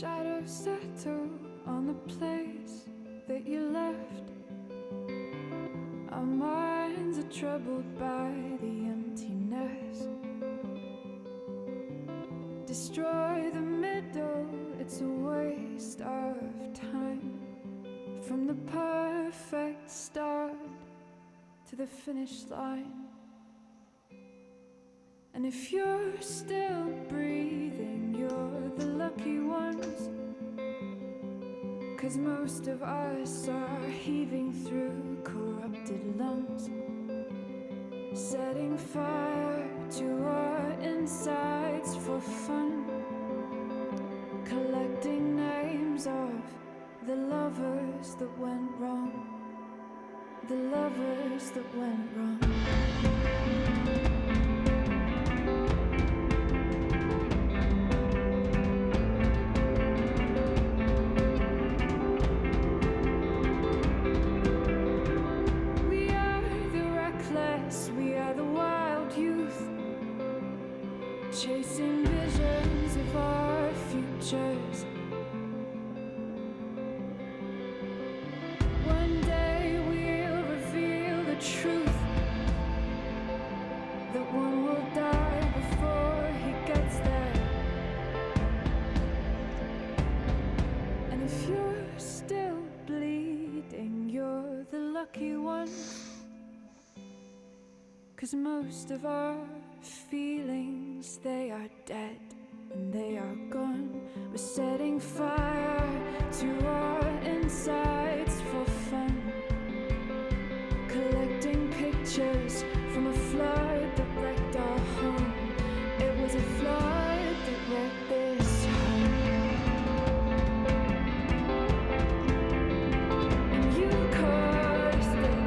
Shadows settle on the place that you left. Our minds are troubled by the emptiness. Destroy the middle, it's a waste of time. From the perfect start to the finish line. And if you're still breathing, you're the lucky ones. 'Cause most of us are heaving through corrupted lungs, setting fire to our insides for fun, collecting names of the lovers that went wrong, the lovers that went wrong. We are the wild youth, chasing visions of our futures. One day we'll reveal the truth, that one will die before he gets there. And if you're still bleeding, you're the lucky one. 'Cause most of our feelings, they are dead and they are gone. We're setting fire to our insides for fun, collecting pictures from a flood that wrecked our home. It was a flood that wrecked this home. And you caused it.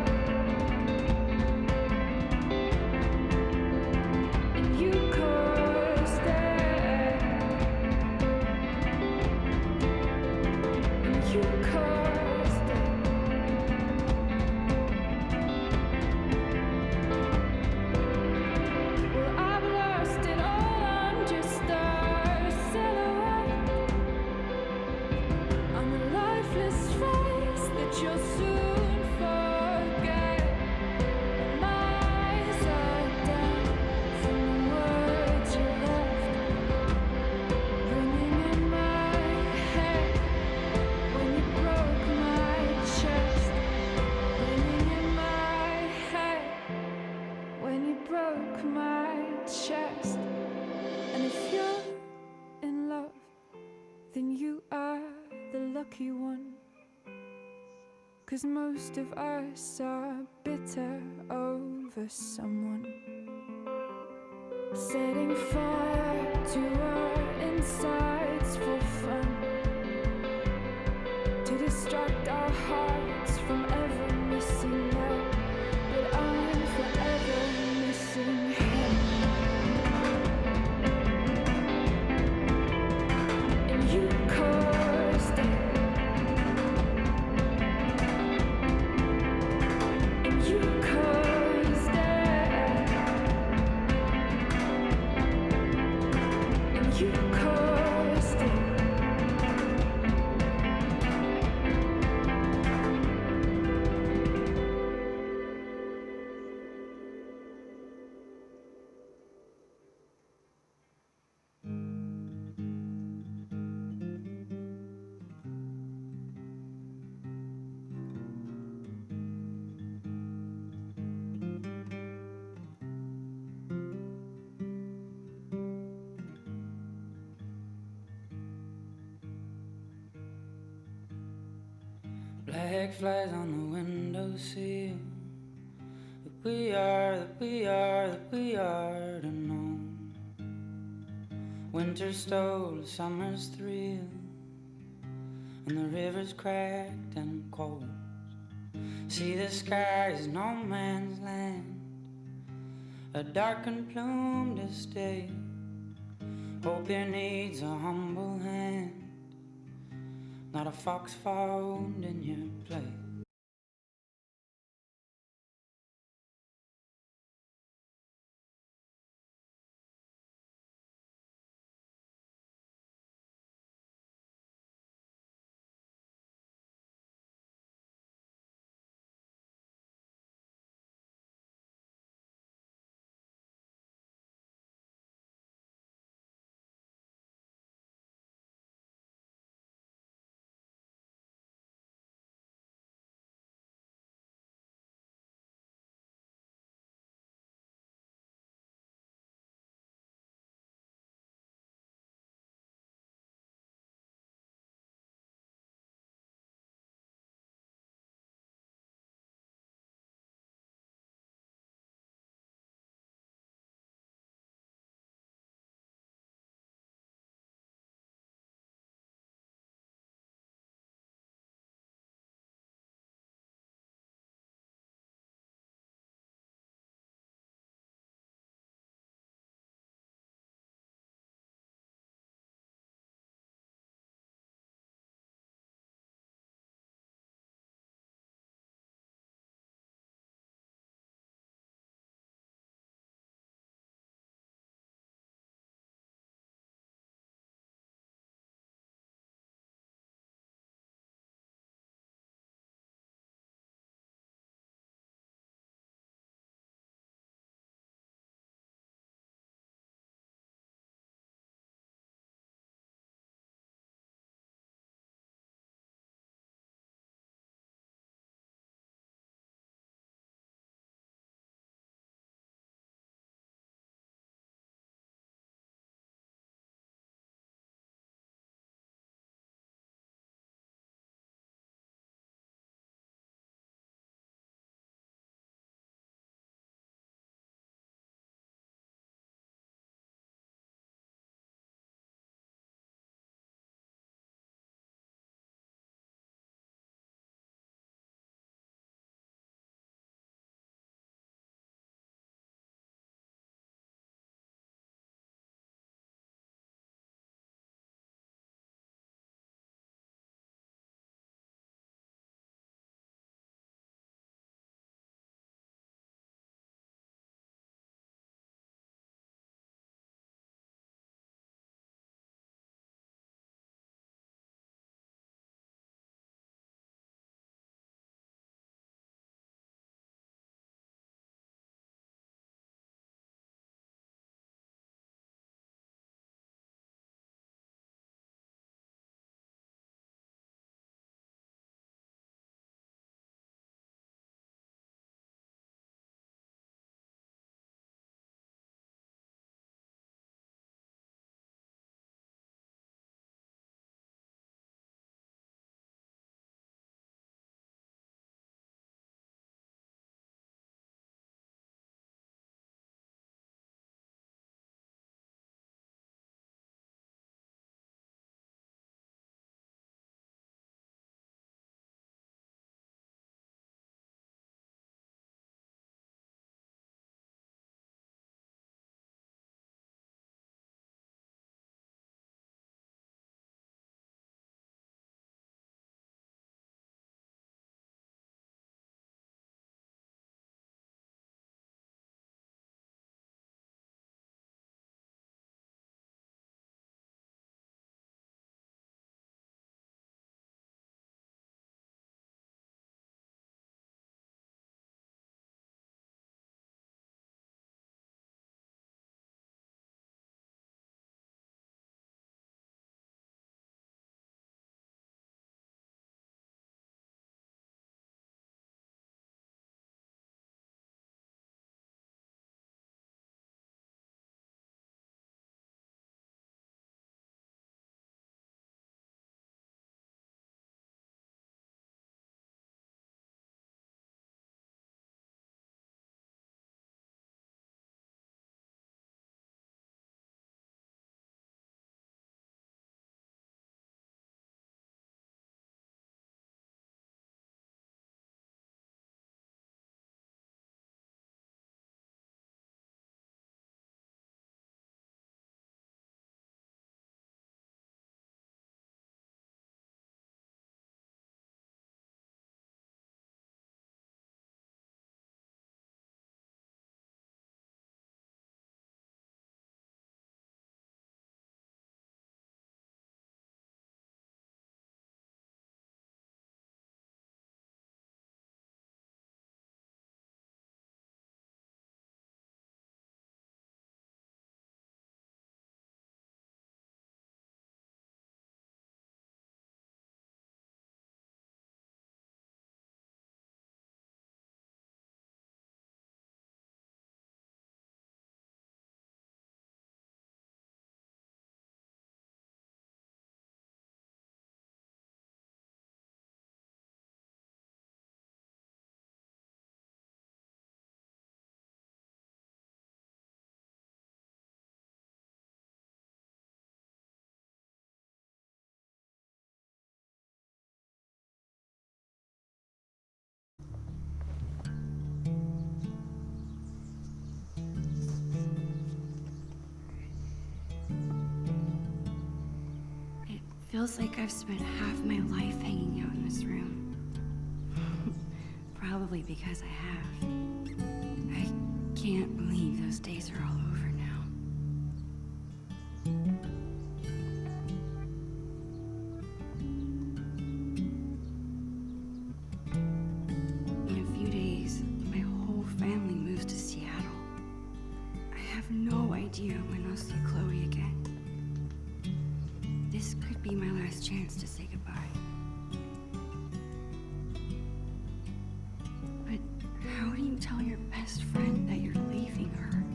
You'll soon forget. My eyes are down from the words you left, ringing in my head when you broke my chest, ringing in my head when you broke my chest. And if you're in love, then you are the lucky one. 'Cause most of us are bitter over someone, setting fire to our insides for fun, to distract our hearts from ever missing love. But I'm forever missing him. And you caused it. You caused it, and you caused it. Black flies on the windowsill. That we are to know. Winter stole summer's thrill, and the river's cracked and cold. See, the sky is no man's land, a darkened plumed estate. Hope here needs a humble hand, not a fox found in your place. Feels like I've spent half my life hanging out in this room. Probably because I have. I can't believe those days are all over now. In a few days, my whole family moves to Seattle. I have no idea when I'll see Chloe again. This could be my last chance to say goodbye. But how do you tell your best friend that you're leaving her?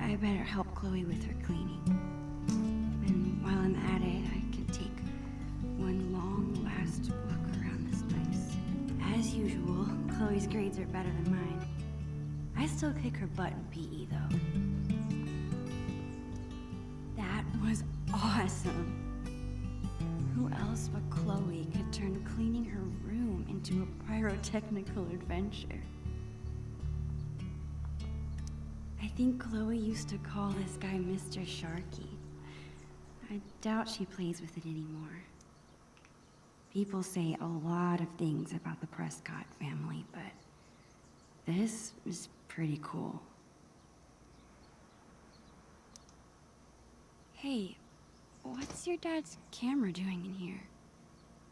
I better help Chloe with her cleaning. And while I'm at it, I can take one long last look around this place. As usual, Chloe's grades are better than mine. I still kick her butt in PE, though. That was awesome. Who else but Chloe could turn cleaning her room into a pyrotechnical adventure? I think Chloe used to call this guy Mr. Sharky. I doubt she plays with it anymore. People say a lot of things about the Prescott family, but this is pretty cool. Hey, what's your dad's camera doing in here?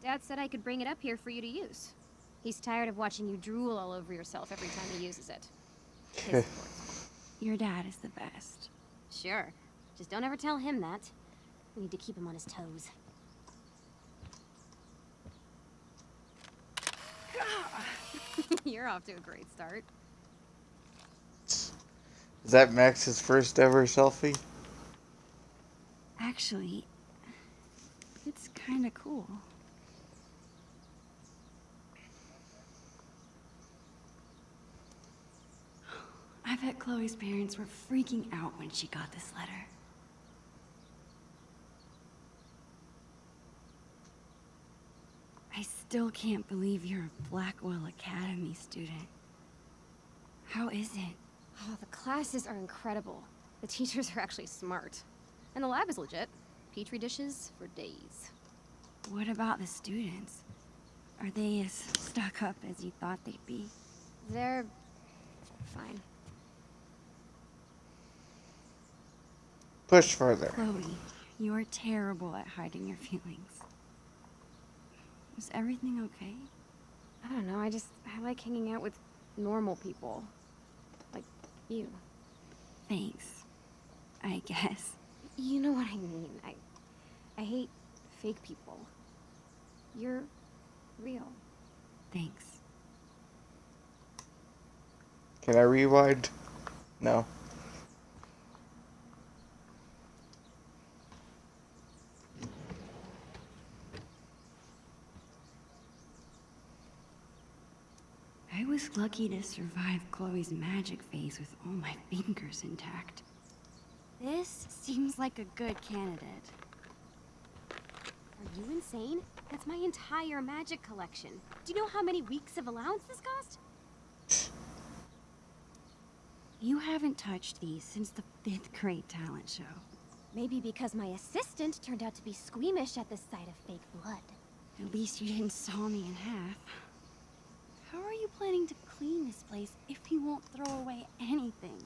Dad said I could bring it up here for you to use. He's tired of watching you drool all over yourself every time he uses it. His support. Your dad is the best. Sure. Just don't ever tell him that. We need to keep him on his toes. You're off to a great start. Is that Max's first ever selfie? Actually, it's kinda cool. I bet Chloe's parents were freaking out when she got this letter. I still can't believe you're a Blackwell Academy student. How is it? Oh, the classes are incredible. The teachers are actually smart. And the lab is legit. Petri dishes for days. What about the students? Are they as stuck up as you thought they'd be? They're fine. Push further. Chloe, you're terrible at hiding your feelings. Is everything okay? I don't know, I like hanging out with normal people. Like you. Thanks, I guess. You know what I mean. I hate fake people. You're real. Thanks. Can I rewind? No. I was lucky to survive Chloe's magic phase with all my fingers intact. This seems like a good candidate. Are you insane? That's my entire magic collection. Do you know how many weeks of allowance this cost? You haven't touched these since the 5th grade talent show. Maybe because my assistant turned out to be squeamish at the sight of fake blood. At least you didn't saw me in half. How are you planning to clean this place if you won't throw away anything?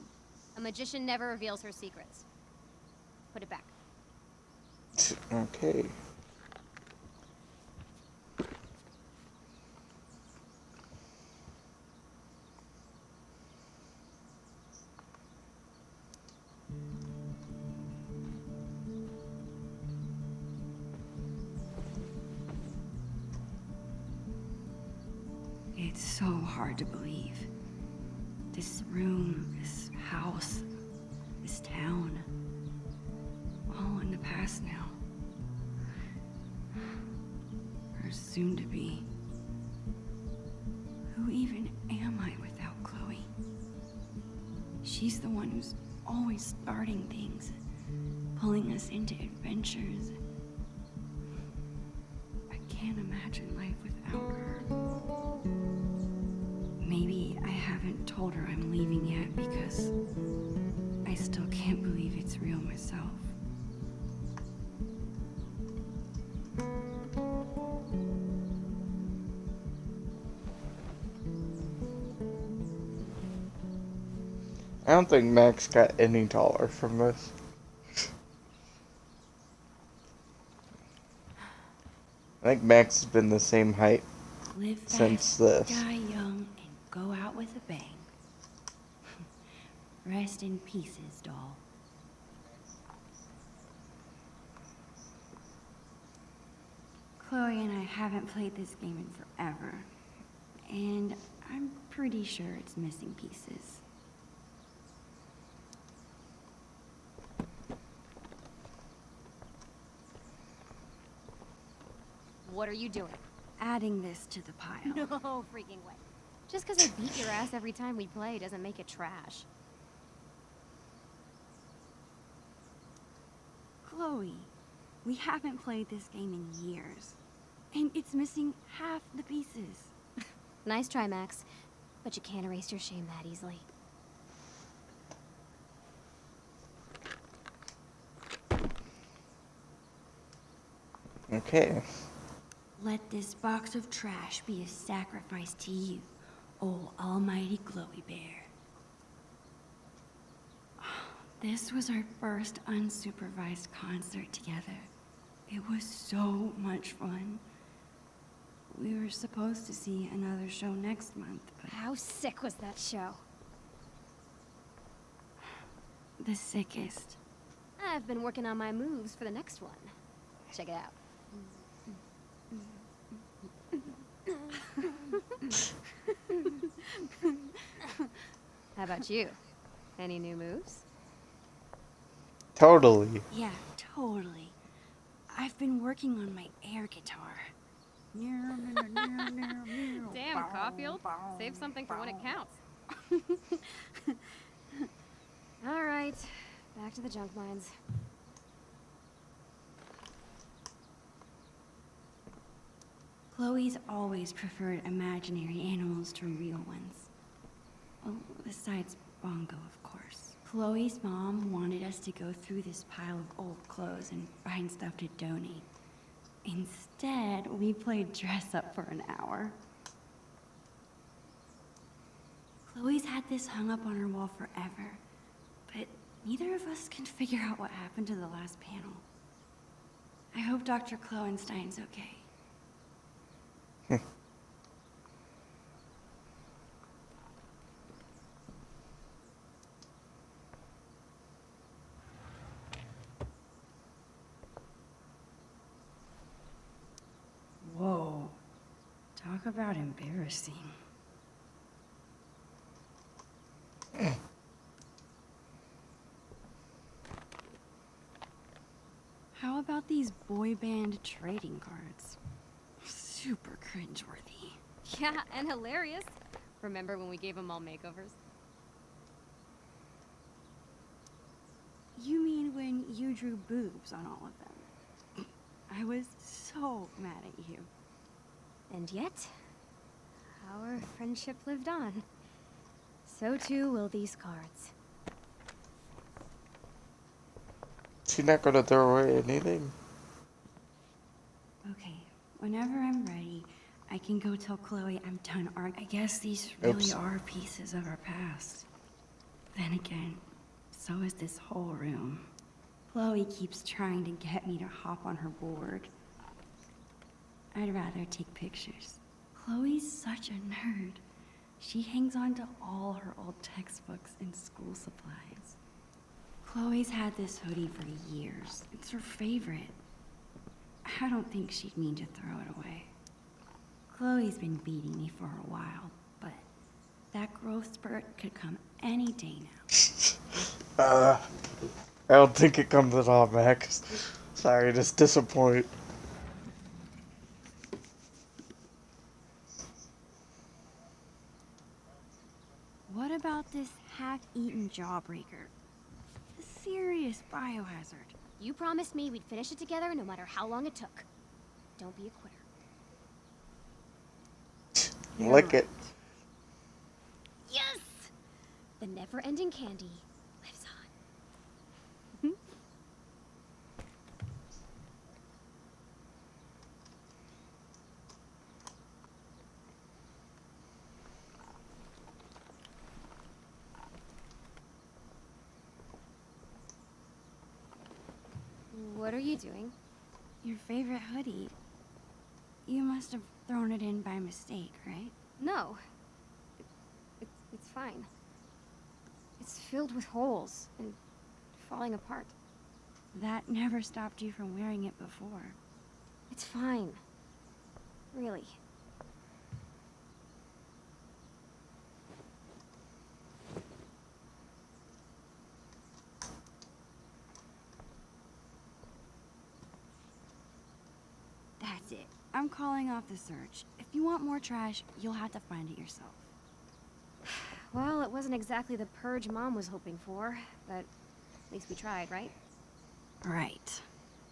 A magician never reveals her secrets. Put it back. Okay. It's so hard to believe. This room, this house, this town, all in the past now. Or soon to be. Who even am I without Chloe? She's the one who's always starting things, pulling us into adventures, can't imagine life without her. Maybe I haven't told her I'm leaving yet because I still can't believe it's real myself. I don't think Max got any taller from this. I think Max has been the same height Live fast, since this. die young, and go out with a bang. Rest in pieces, doll. Chloe and I haven't played this game in forever, and I'm pretty sure it's missing pieces. What are you doing? Adding this to the pile. No freaking way. Just because I beat your ass every time we play doesn't make it trash. Chloe, we haven't played this game in years, and it's missing half the pieces. Nice try, Max. But you can't erase your shame that easily. Okay. Let this box of trash be a sacrifice to you, oh almighty Chloe Bear. This was our first unsupervised concert together. It was so much fun. We were supposed to see another show next month, but How sick was that show? the sickest. I've been working on my moves for the next one. Check it out. How about you? Any new moves? Totally. Yeah, totally. I've been working on my air guitar. Damn, Caulfield. Save something for when it counts. All right, back to the junk mines. Chloe's always preferred imaginary animals to real ones. Oh, besides Bongo, of course. Chloe's mom wanted us to go through this pile of old clothes and find stuff to donate. Instead, we played dress up for an hour. Chloe's had this hung up on her wall forever, but neither of us can figure out what happened to the last panel. I hope Dr. Kloenstein's okay. Whoa. Talk about embarrassing. How about these boy band trading cards? Super cringeworthy. Yeah, and hilarious. Remember when we gave them all makeovers? You mean when you drew boobs on all of them? I was so mad at you. And yet, our friendship lived on. So too will these cards. She's not gonna throw away anything. Okay, whenever I'm ready, I can go tell Chloe I'm done art. I guess these really Oops. are pieces of our past. Then again, so is this whole room. Chloe keeps trying to get me to hop on her board. I'd rather take pictures. Chloe's such a nerd. She hangs on to all her old textbooks and school supplies. Chloe's had this hoodie for years. It's her favorite. I don't think she'd mean to throw it away. Chloe's been beating me for a while, but that growth spurt could come any day now. I don't think it comes at all, Max. Sorry, just disappoint. What about this half-eaten jawbreaker? A serious biohazard. You promised me we'd finish it together no matter how long it took. Don't be a quitter. You're Lick it. right. Yes! The never-ending candy lives on. What are you doing? Your favorite hoodie. You must have thrown it in by mistake, right? No. It's fine. It's filled with holes and falling apart. That never stopped you from wearing it before. It's fine. Really. That's it. I'm calling off the search. If you want more trash, you'll have to find it yourself. Well, it wasn't exactly the purge Mom was hoping for, but at least we tried, right? Right.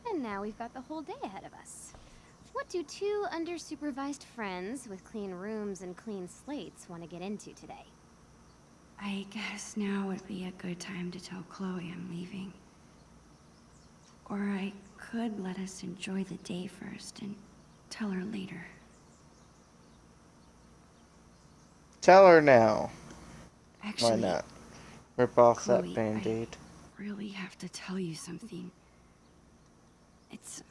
And now we've got the whole day ahead of us. What do two under-supervised friends with clean rooms and clean slates want to get into today? I guess now would be a good time to tell Chloe I'm leaving. Or I could let us enjoy the day first and tell her later. Tell her now. Actually, Why not? Rip off Chloe, that band-aid. I really have to tell you something. It's...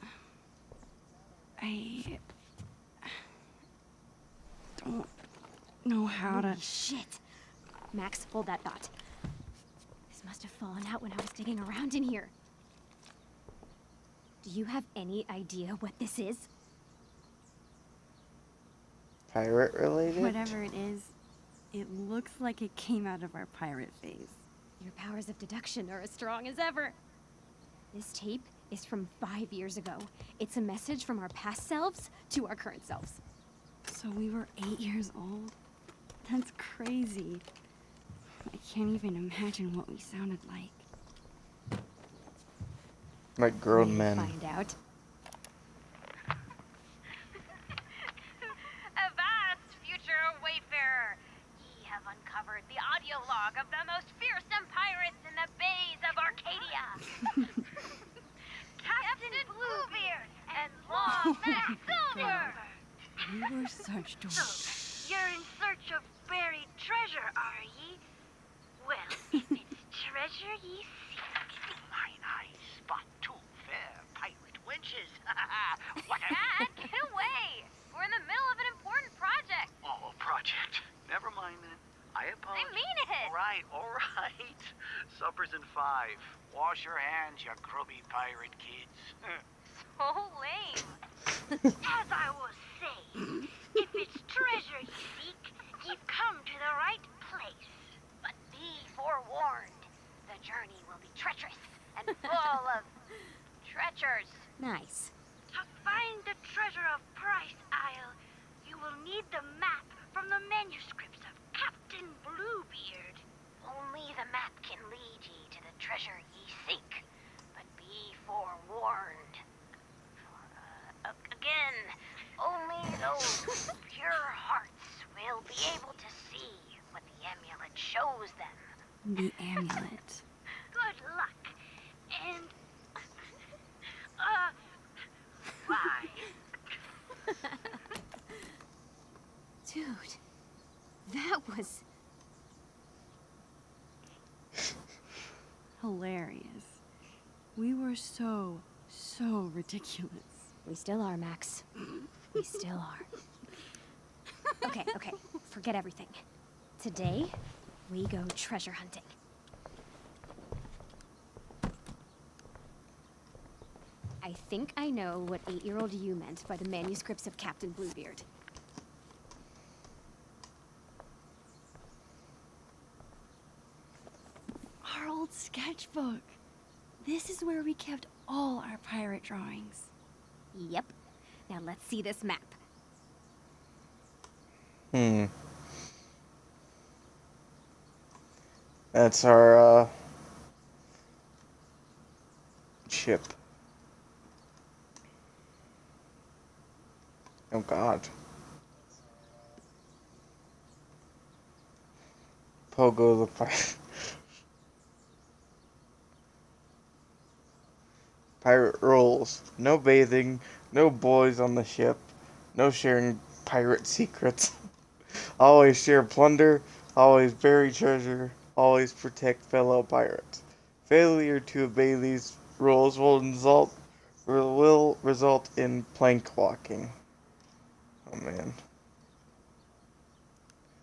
I... don't know how to... Holy shit! Max, hold that thought. This must have fallen out when I was digging around in here. Do you have any idea what this is? Pirate related? Whatever it is, it looks like it came out of our pirate phase. Your powers of deduction are as strong as ever. This tape is from 5 years ago. It's a message from our past selves to our current selves. So we were 8 years old? That's crazy. I can't even imagine what we sounded like. Like grown We'll men. find out. Avast, future wayfarer! Ye have uncovered the audio log of the most fearsome pirates in the bays of Arcadia. Captain Bluebeard and Lawman Silver! We were such dorks. So, you're in search of buried treasure, are ye? Well, if it's treasure ye seek, Mine eyes spot two fair pirate wenches. What a... Dad, get away! We're in the middle of an important project. Oh, project. Never mind then. I apologize. I mean it! All right. Supper's in 5. Wash your hands, you grubby pirate kids. So lame. As I was saying, if it's treasure ye seek, you've come to the right place. But be forewarned, the journey will be treacherous and full of treacherous. Nice. To find the treasure of Price Isle, you will need the map from the manuscripts of Captain Bluebeard. Only the map can lead ye to the treasure ye seek. But be forewarned. Again, only those with pure hearts will be able to see what the amulet shows them. The amulet. Good luck. And, bye. Dude, that was... Hilarious. We were so ridiculous. We still are, Max. We still are. Okay, forget everything. Today, we go treasure hunting. I think I know what 8-year-old you meant by the manuscripts of Captain Bluebeard. Our old sketchbook. This is where we kept all our pirate drawings. Yep. Now let's see this map. That's our, ship. Oh god. Pogo the pirate rules. No bathing, no boys on the ship, no sharing pirate secrets. Always share plunder, always bury treasure, always protect fellow pirates. Failure to obey these rules will result in plank walking. Oh man.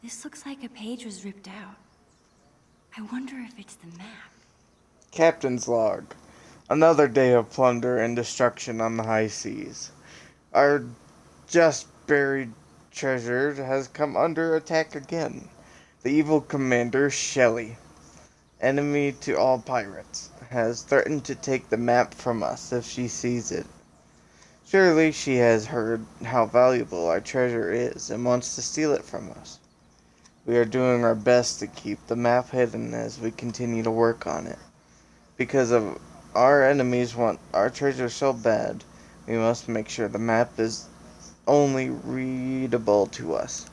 This looks like a page was ripped out. I wonder if it's the map. Captain's log. Another day of plunder and destruction on the high seas. Our just buried treasure has come under attack again. The evil commander, Shelley, enemy to all pirates, has threatened to take the map from us if she sees it. Surely she has heard how valuable our treasure is and wants to steal it from us. We are doing our best to keep the map hidden as we continue to work on it. Because of our enemies want our treasure so bad, we must make sure the map is only readable to us.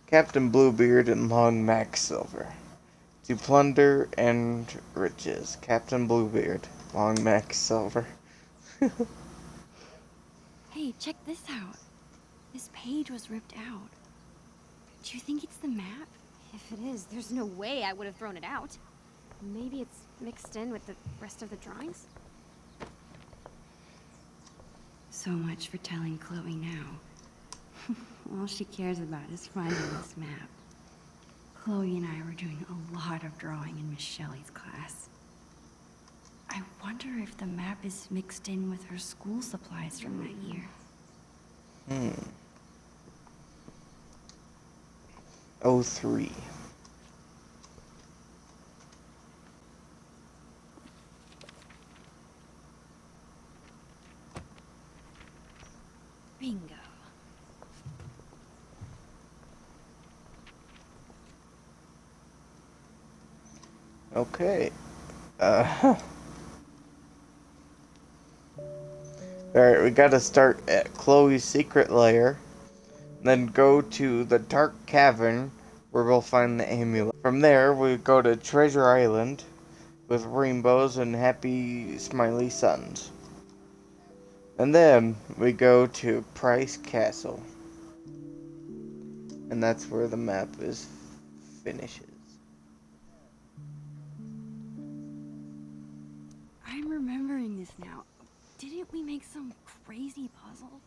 Captain Bluebeard and Long Max Silver. To plunder and riches. Captain Bluebeard, Long Max Silver. Hey, check this out. This page was ripped out. Do you think it's the map? If it is, there's no way I would have thrown it out. Maybe it's mixed in with the rest of the drawings? So much for telling Chloe now. All she cares about is finding this map. Chloe and I were doing a lot of drawing in Miss Shelley's class. I wonder if the map is mixed in with her school supplies from that year. Oh, 03. Bingo. Okay. Alright, we gotta start at Chloe's secret lair. Then go to the dark cavern where we'll find the amulet. From there, we go to Treasure Island with rainbows and happy smiley suns. And then we go to Price Castle. And that's where the map finishes. I'm remembering this now. Didn't we make some crazy puzzle?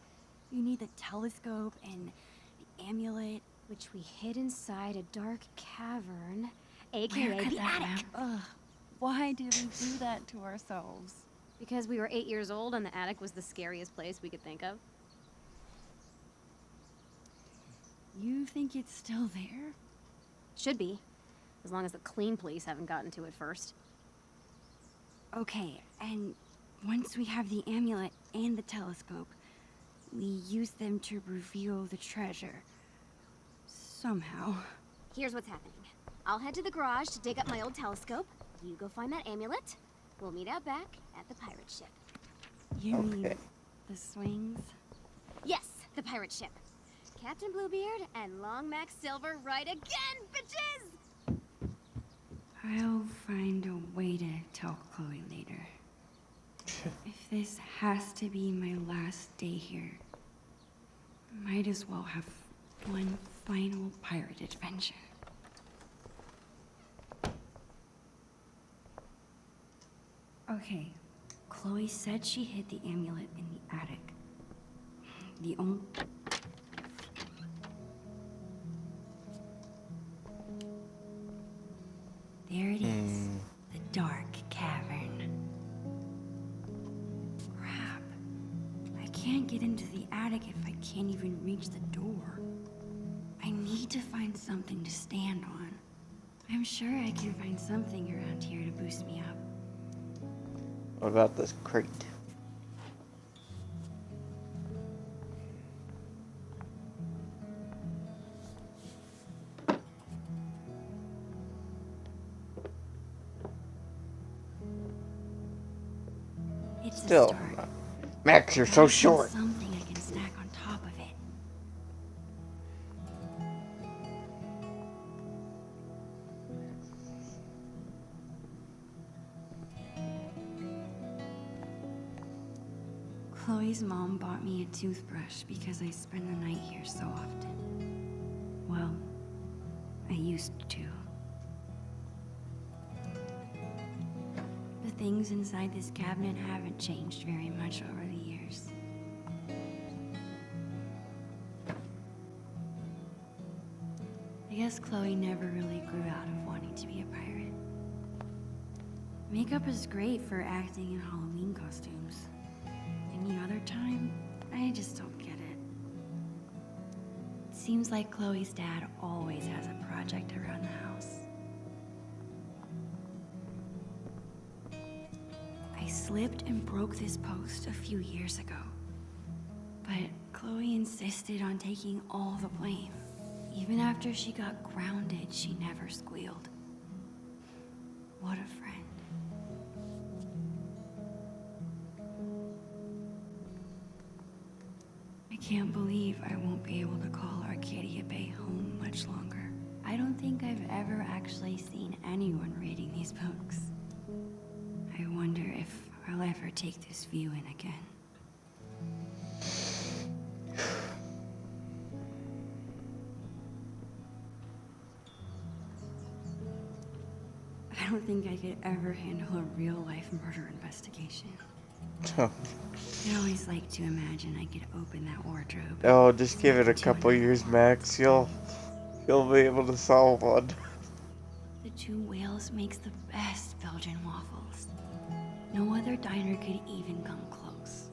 You need the telescope and the amulet. Which we hid inside a dark cavern, Where aka could the that attic. Ugh, why did we do that to ourselves? Because we were 8 years old and the attic was the scariest place we could think of. You think it's still there? Should be. As long as the clean police haven't gotten to it first. Okay, and once we have the amulet and the telescope, we use them to reveal the treasure. Somehow. Here's what's happening. I'll head to the garage to dig up my old telescope. You go find that amulet. We'll meet out back at the pirate ship. You mean Okay. the swings? Yes, the pirate ship. Captain Bluebeard and Long Max Silver right again, bitches! I'll find a way to tell Chloe later. If this has to be my last day here, might as well have one final pirate adventure. Okay, Chloe said she hid the amulet in the attic. The only... There it is, the dark cavern. Crap. I can't get into the attic if I can't even reach the door. I need to find something to stand on. I'm sure I can find something around here to boost me up. What about this crate? It's Still, a start. Max, you're so Gotta find short. Something I can stack on top of it. Chloe's mom bought me a toothbrush because I spend the night here so often. Well, I used to. The things inside this cabinet haven't changed very much over the years. I guess Chloe never really grew out of wanting to be a pirate. Makeup is great for acting in Halloween costumes. Any other time, I just don't get it. It seems like Chloe's dad always has a project around the house. I slipped and broke this post a few years ago. But Chloe insisted on taking all the blame. Even after she got grounded, she never squealed. What a friend. I can't believe I won't be able to call Arcadia Bay home much longer. I don't think I've ever actually seen anyone reading these books. I wonder if I'll ever take this view in again. I don't think I could ever handle a real-life murder investigation. I always like to imagine I could open that wardrobe. Oh, just give it a couple years max. You'll be able to solve one. The Two Whales makes the best Belgian waffles. No other diner could even come close.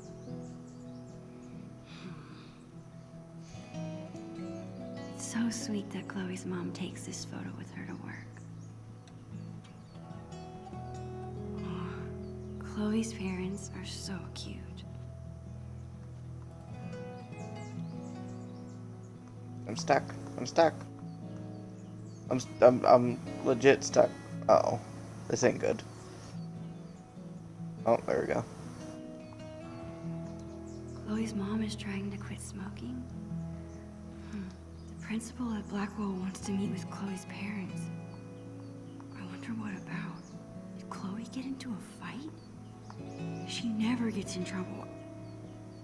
It's so sweet that Chloe's mom takes this photo with her to work. Aw, Chloe's parents are so cute. I'm stuck. I'm legit stuck. Uh-oh. This ain't good. Oh, there we go. Chloe's mom is trying to quit smoking. The principal at Blackwell wants to meet with Chloe's parents. I wonder what about. Did Chloe get into a fight? She never gets in trouble.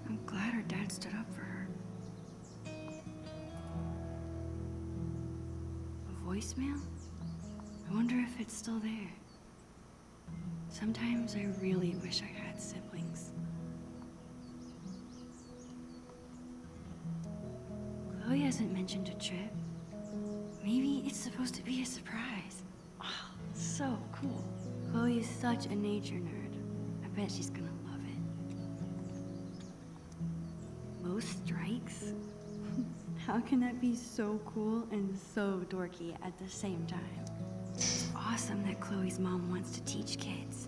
I'm glad her dad stood up for her. A voicemail? I wonder if it's still there. Sometimes I really wish I had siblings. Chloe hasn't mentioned a trip. Maybe it's supposed to be a surprise. Oh, so cool. Chloe is such a nature nerd. I bet she's gonna love it. Most strikes? How can that be so cool and so dorky at the same time? It's awesome that Chloe's mom wants to teach kids.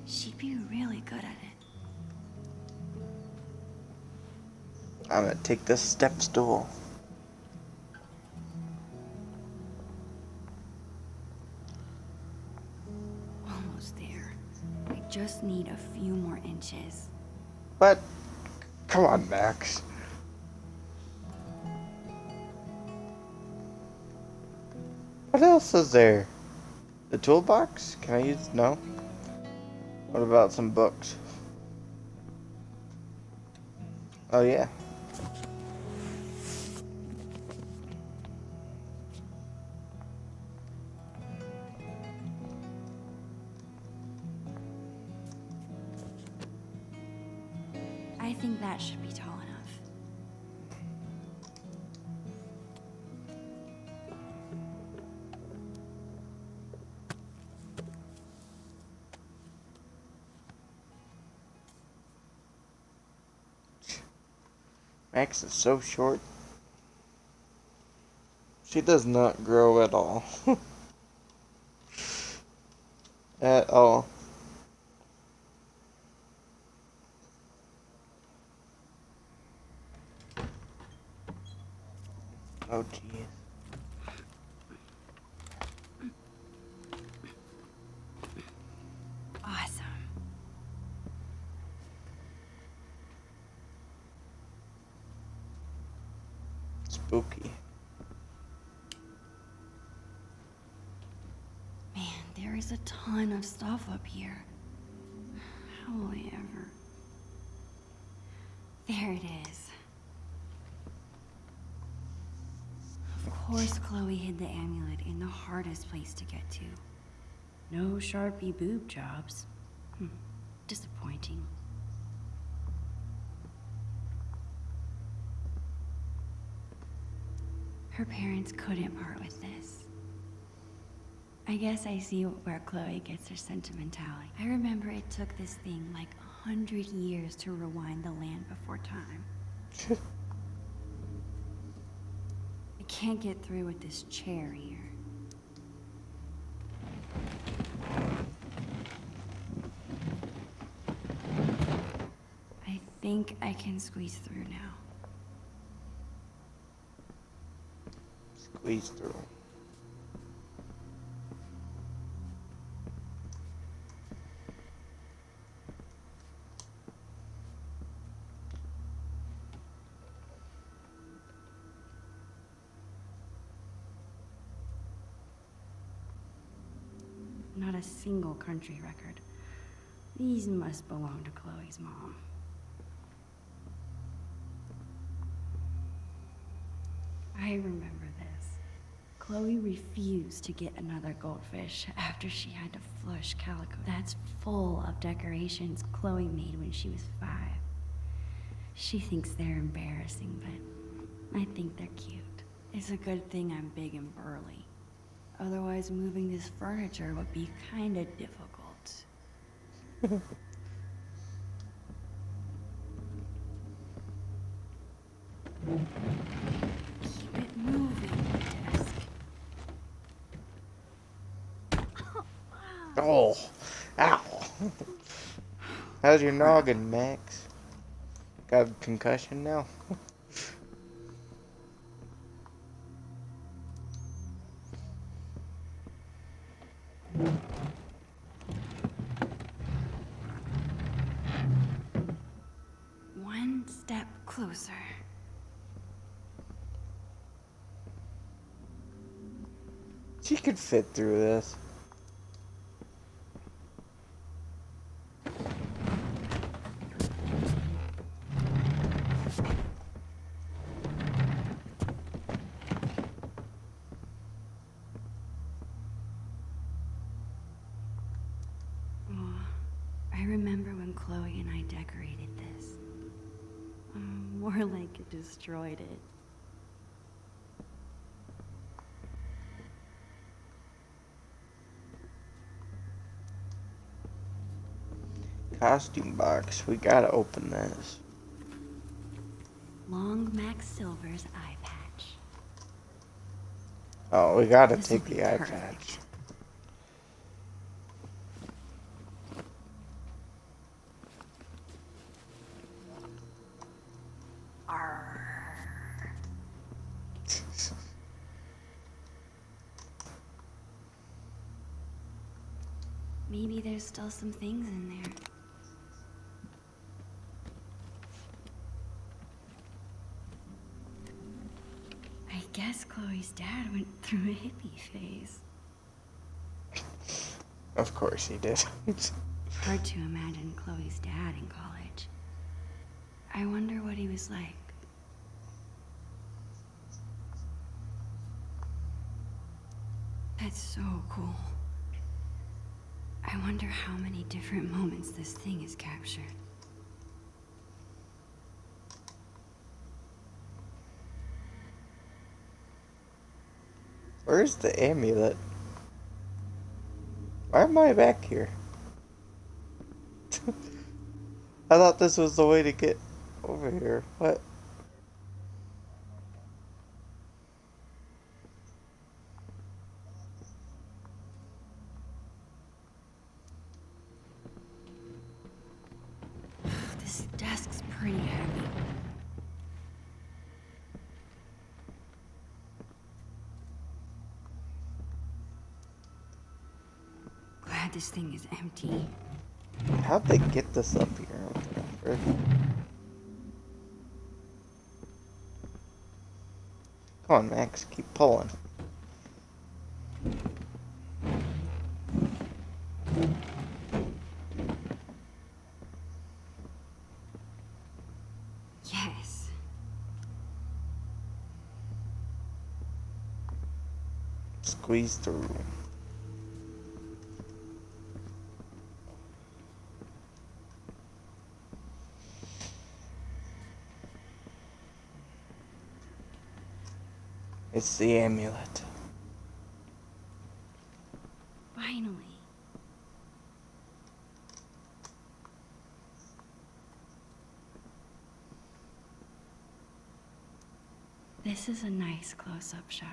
She'd be really good at it. I'm gonna take this step stool. Almost there. I just need a few more inches. But, come on, Max. What else is there? The toolbox? Can I use? No. What about some books? Oh, yeah. I think that should be tall enough. Max is so short. She does not grow at all. At all. Oh, jeez. Awesome. Spooky. Man, there is a ton of stuff up here. How will I ever? There it is. Of course, Chloe hid the amulet in the hardest place to get to. No Sharpie boob jobs. Disappointing. Her parents couldn't part with this. I guess I see where Chloe gets her sentimentality. I remember it took this thing like 100 years to rewind the land before time. I can't get through with this chair here. I think I can squeeze through now. Squeeze through. Not a single country record. These must belong to Chloe's mom. I remember this. Chloe refused to get another goldfish after she had to flush Calico. That's full of decorations Chloe made when she was 5. She thinks they're embarrassing, but I think they're cute. It's a good thing I'm big and burly. Otherwise, moving this furniture would be kinda difficult. Keep it moving, desk. Oh, ow. How's your noggin, Max? Got a concussion now? One step closer. She could fit through this. I remember when Chloe and I decorated this. More like it destroyed it. Costume box. We gotta open this. Long Max Silver's eye patch. Oh, we gotta This'll take be the eye perfect. patch. Arr. Maybe there's still some things in there. I guess Chloe's dad went through a hippie phase. Of course he did. Hard to imagine Chloe's dad in college. I wonder what he was like. That's so cool. I wonder how many different moments this thing has captured. Where's the amulet? Why am I back here? I thought this was the way to get over here. What? This desk's pretty heavy. Glad this thing is empty. How'd they get this up here? What the frick? Come on, Max. Keep pulling. squeeze through. It's the amulet. Finally. This is a nice close-up shot.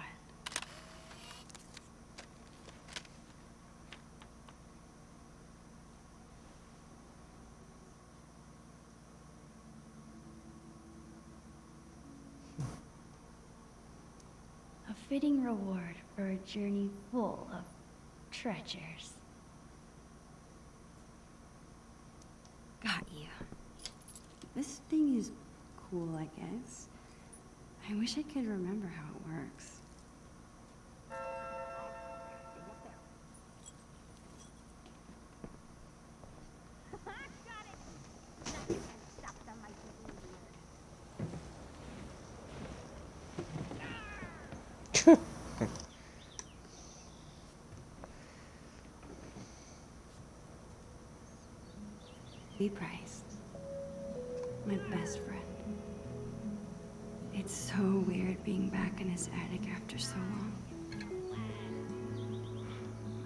A fitting reward for a journey full of treasures. Got you. This thing is cool, I guess. I wish I could remember how it works. Lee Price, my best friend. It's so weird being back in his attic after so long.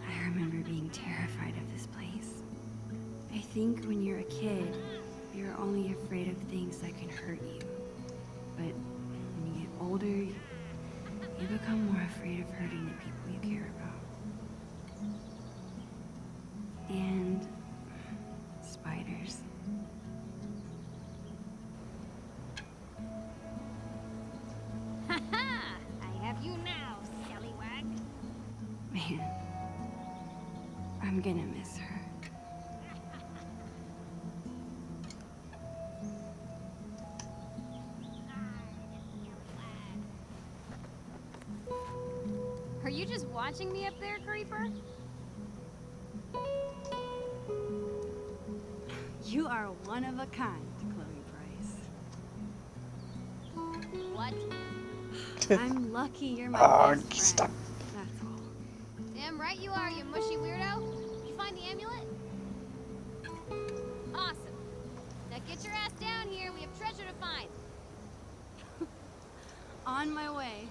I remember being terrified of this place. I think when you're a kid, you're only afraid of things that can hurt you. But when you get older, you become more afraid of hurting the people you care about. And spiders. I have you now, scallywag. Man, I'm gonna miss her. Are you just watching me up there, Creeper? You are one of a kind, Chloe Price. What? I'm lucky you're my Ah, best friend. stop. That's all. Damn right you are, you mushy weirdo. Did you find the amulet? Awesome. Now get your ass down here. We have treasure to find. On my way.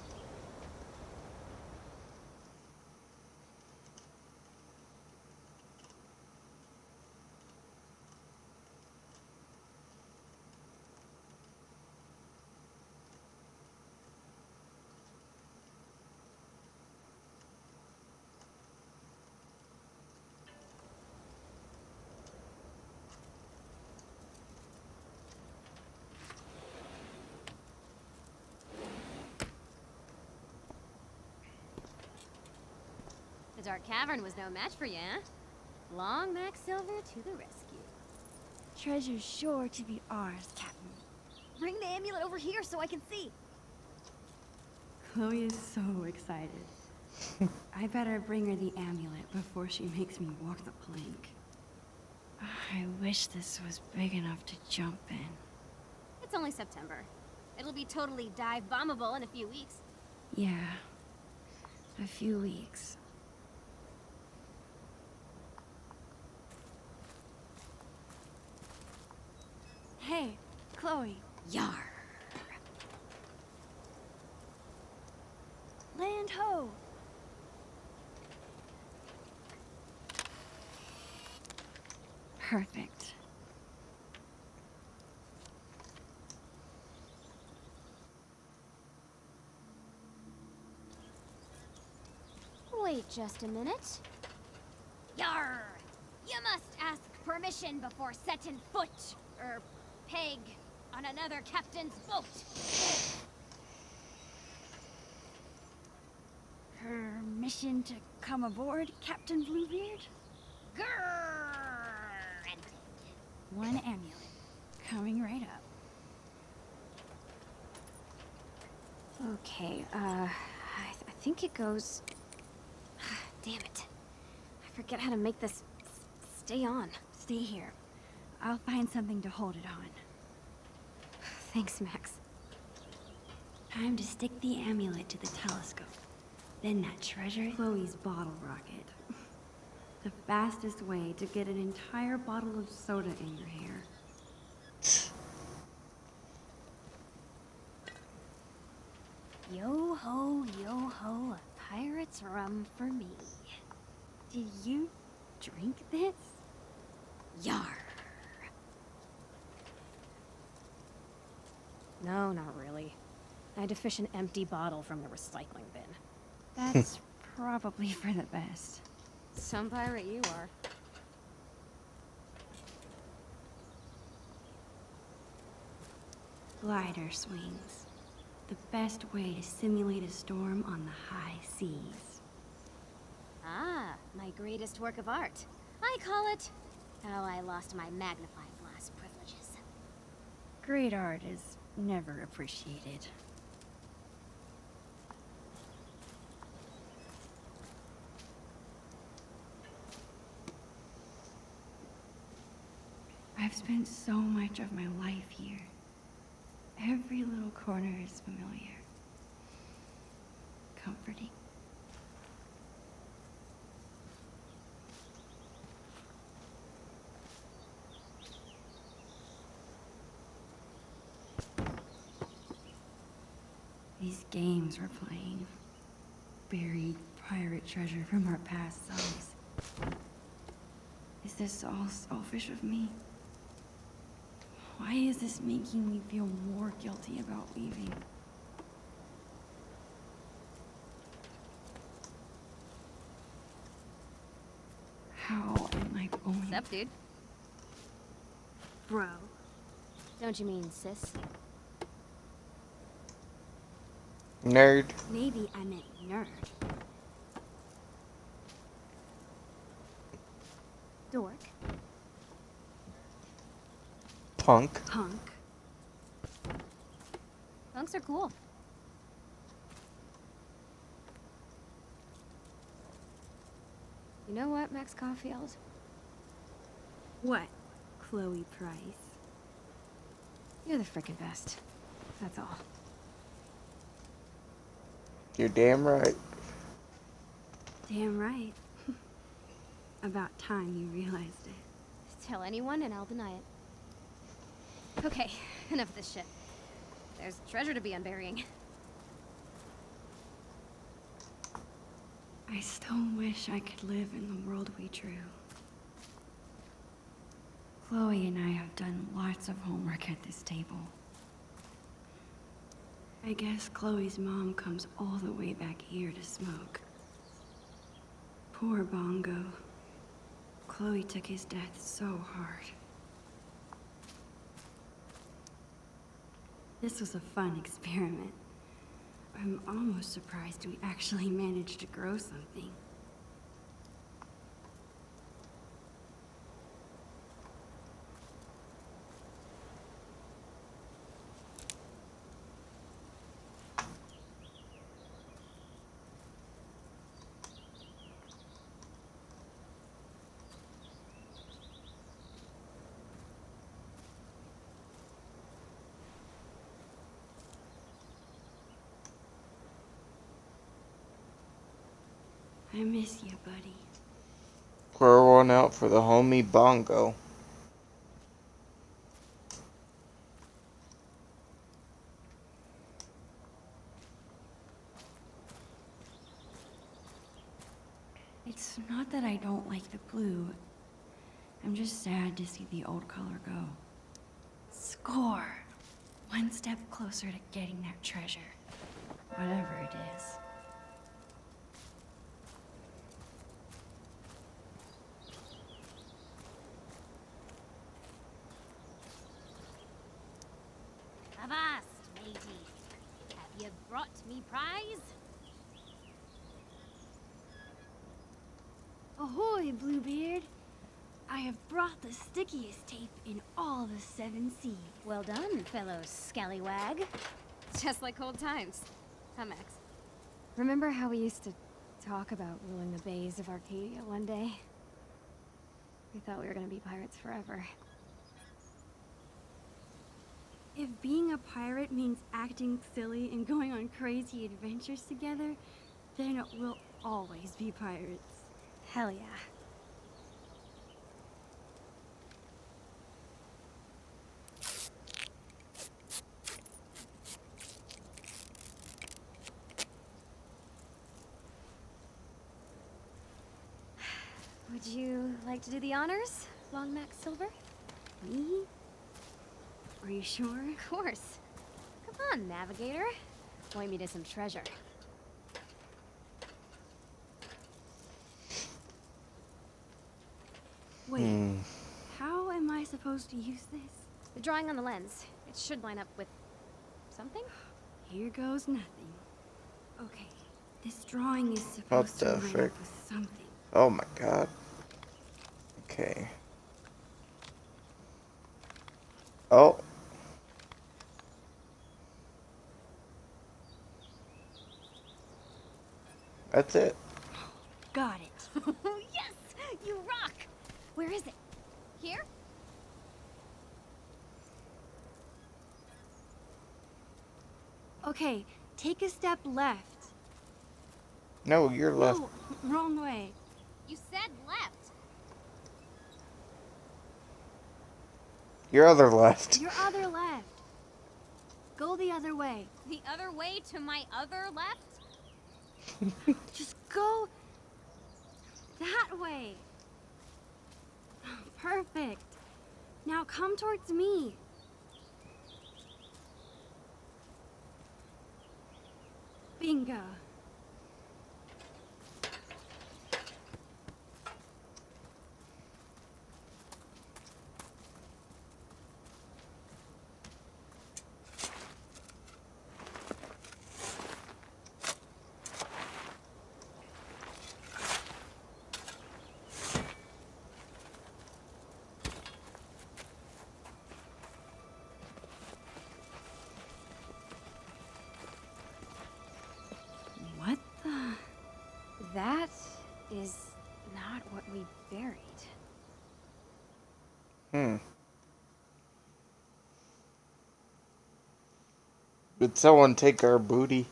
The Dark Cavern was no match for you, huh? Long Mac Silver to the rescue. Treasure's sure to be ours, Captain. Bring the amulet over here so I can see. Chloe is so excited. I better bring her the amulet before she makes me walk the plank. I wish this was big enough to jump in. It's only September. It'll be totally dive bombable in a few weeks. Yeah, a few weeks. Hey, Chloe. Yar. Land ho! Perfect. Wait just a minute. Yar! You must ask permission before setting foot, peg, on another captain's boat. Permission to come aboard, Captain Bluebeard? Granted. One amulet. Coming right up. Okay, I think it goes... Damn it. I forget how to make this stay on. Stay here. I'll find something to hold it on. Thanks, Max. Time to stick the amulet to the telescope. Then that treasure, Chloe's bottle rocket. The fastest way to get an entire bottle of soda in your hair. Yo ho, a pirate's rum for me. Did you drink this? Yar. No, not really. I had to fish an empty bottle from the recycling bin. That's probably for the best. Some pirate you are. Glider swings. The best way to simulate a storm on the high seas. Ah, my greatest work of art. I call it How I Lost My Magnifying Glass Privileges. Great art is never appreciated. I've spent so much of my life here. Every little corner is familiar. Comforting. These games we're playing. Buried pirate treasure from our past selves. Is this all selfish of me? Why is this making me feel more guilty about leaving? How am I going? What's up, dude? Bro. Don't you mean sis? Nerd. Maybe I meant nerd. Dork? Punk. Punk. Punks are cool. You know what, Max Caulfield? What? Chloe Price. You're the frickin' best. That's all. You're damn right. Damn right. About time you realized it. Tell anyone and I'll deny it. Okay, enough of this shit. There's treasure to be unburying. I still wish I could live in the world we drew. Chloe and I have done lots of homework at this table. I guess Chloe's mom comes all the way back here to smoke. Poor Bongo. Chloe took his death so hard. This was a fun experiment. I'm almost surprised we actually managed to grow something. I miss you, buddy. Pour one out for the homie Bongo. It's not that I don't like the blue. I'm just sad to see the old color go. Score! One step closer to getting that treasure. Whatever it is. Avast, matey. Have you brought me prize? Ahoy, Bluebeard! I have brought the stickiest tape in all the 7 seas. Well done, fellow scallywag. Just like old times. Huh, Max? Remember how we used to talk about ruling the bays of Arcadia one day? We thought we were gonna be pirates forever. If being a pirate means acting silly and going on crazy adventures together, then we'll always be pirates. Hell yeah. Would you like to do the honors, Long Max Silver? Me? Are you sure? Of course. Come on, Navigator. Point me to some treasure. Wait, how am I supposed to use this? The drawing on the lens. It should line up with something? Here goes nothing. Okay, this drawing is supposed to the line frick? up with something. Oh my god. Okay. Oh. That's it. Got it. Yes! You rock! Where is it? Here? Okay, take a step left. No, you're left. No, wrong way. You said left. Your other left. Your other left. Go the other way. The other way to my other left? Just go that way. Perfect. Now come towards me. Bingo. What the? That is not what we buried. Did someone take our booty?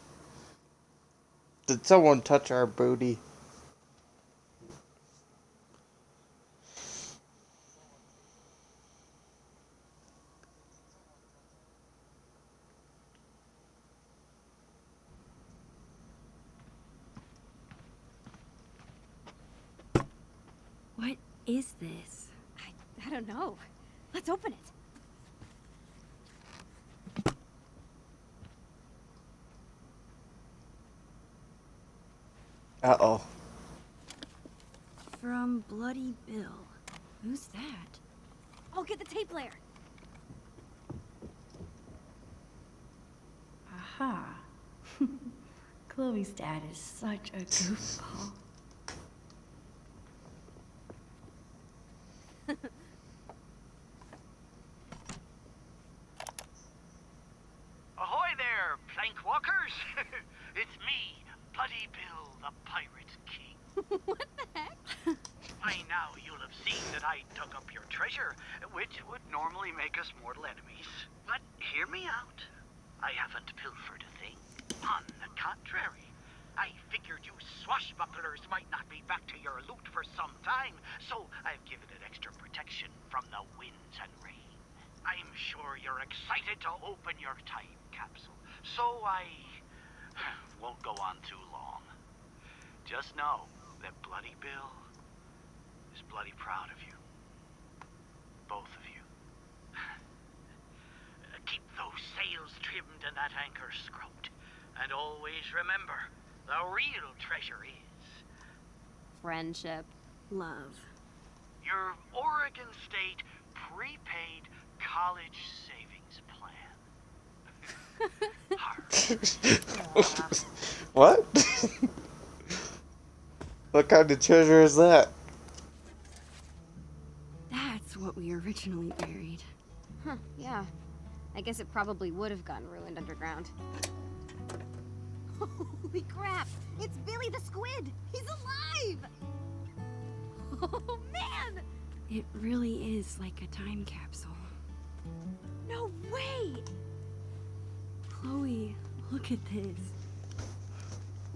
Did someone touch our booty? What is this? I don't know. Let's open it. Uh-oh. From Bloody Bill. Who's that? I'll get the tape player. Aha. Chloe's dad is such a goofball. Ahoy there, plank walkers! It's me, Bloody Bill, the Pirate King. What the heck? By now you'll have seen that I dug up your treasure, which would normally make us mortal enemies. But hear me out. I haven't pilfered a thing. On the contrary, I figured you swashbucklers might not be back to your loot for some time, so I've given it extra protection from the winds and rain. I'm sure you're excited to open your time capsule, so I won't go on too long. Just know that Bloody Bill is bloody proud of you. Both of you. Keep those sails trimmed and that anchor scrubbed. And always remember, the real treasure is Friendship. Love. your Oregon State prepaid college savings plan. What? What kind of treasure is that? That's what we originally buried. Huh, yeah. I guess it probably would have gotten ruined underground. Holy crap! It's Billy the Squid! He's alive! Oh, man! It really is like a time capsule. No way! Chloe, look at this.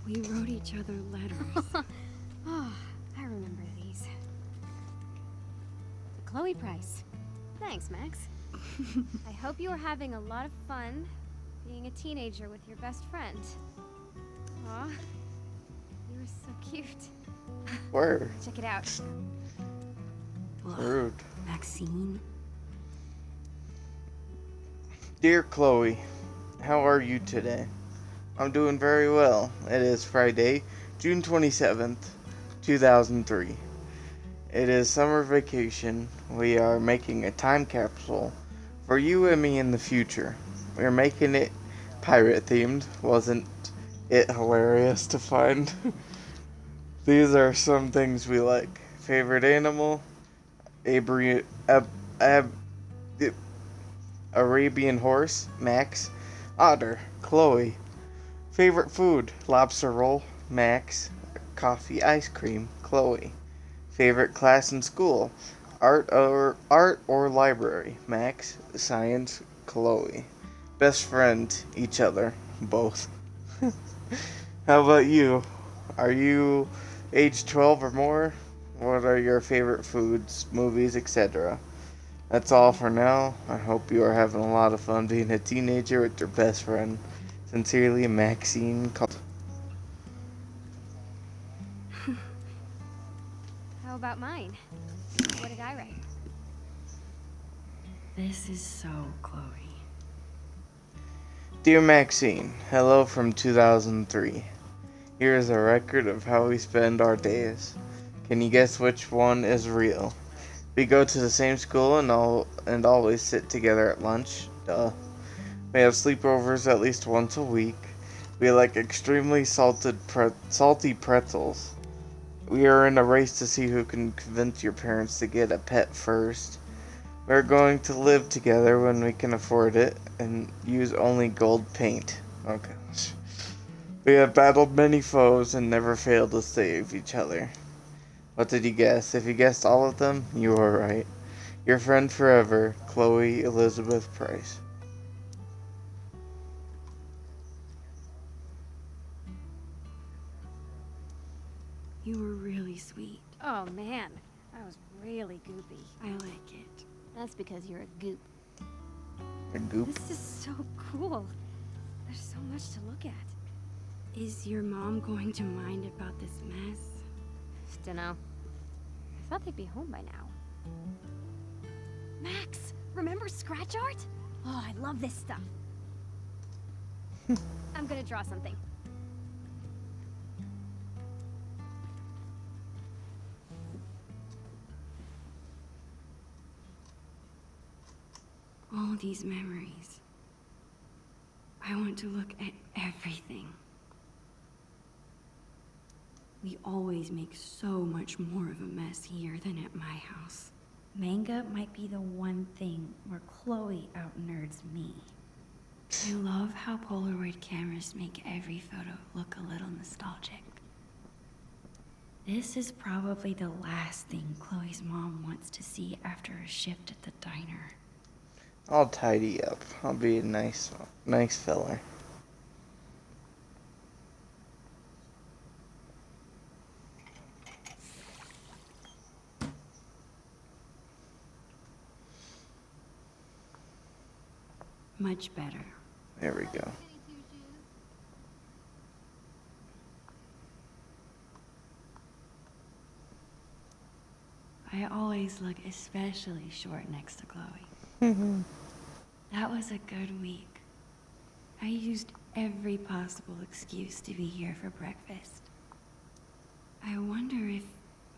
We wrote each other letters. Oh, I remember these. The Chloe Price. Thanks, Max. I hope you are having a lot of fun being a teenager with your best friend. Aw, you were so cute. Word. Check it out. Ugh, Rude. Maxine? Dear Chloe, how are you today? I'm doing very well. It is Friday, June 27th, 2003. It is summer vacation. We are making a time capsule for you and me in the future. We're making it pirate themed. Wasn't it hilarious to find? These are some things we like. Favorite animal? Arabian horse, Max. Otter, Chloe. Favorite food? Lobster roll, Max. Coffee ice cream, Chloe. Favorite class in school? Art or library, Max. Science, Chloe. Best friend, each other, both. How about you? Are you age 12 or more? What are your favorite foods, movies, etc.? That's all for now. I hope you are having a lot of fun being a teenager with your best friend. Sincerely, Maxine. How about mine? What did I write? This is so Chloe. Dear Maxine, hello from 2003. Here is a record of how we spend our days. Can you guess which one is real? We go to the same school and always sit together at lunch. Duh. We have sleepovers at least once a week. We like extremely salty pretzels. We are in a race to see who can convince your parents to get a pet first. We're going to live together when we can afford it and use only gold paint. Oh gosh. We have battled many foes and never failed to save each other. What did you guess? If you guessed all of them, you were right. Your friend forever, Chloe Elizabeth Price. You were really sweet. Oh man, that was really goopy. I like it. That's because you're a goop. A goop. This is so cool. There's so much to look at. Is your mom going to mind about this mess? Dunno. I thought they'd be home by now. Max, remember scratch art? Oh, I love this stuff. I'm gonna draw something. All these memories. I want to look at everything. We always make so much more of a mess here than at my house. Manga might be the one thing where Chloe out-nerds me. I love how Polaroid cameras make every photo look a little nostalgic. This is probably the last thing Chloe's mom wants to see after a shift at the diner. I'll tidy up. I'll be a nice fella. Much better. There we go. I always look especially short next to Chloe. That was a good week. I used every possible excuse to be here for breakfast. I wonder if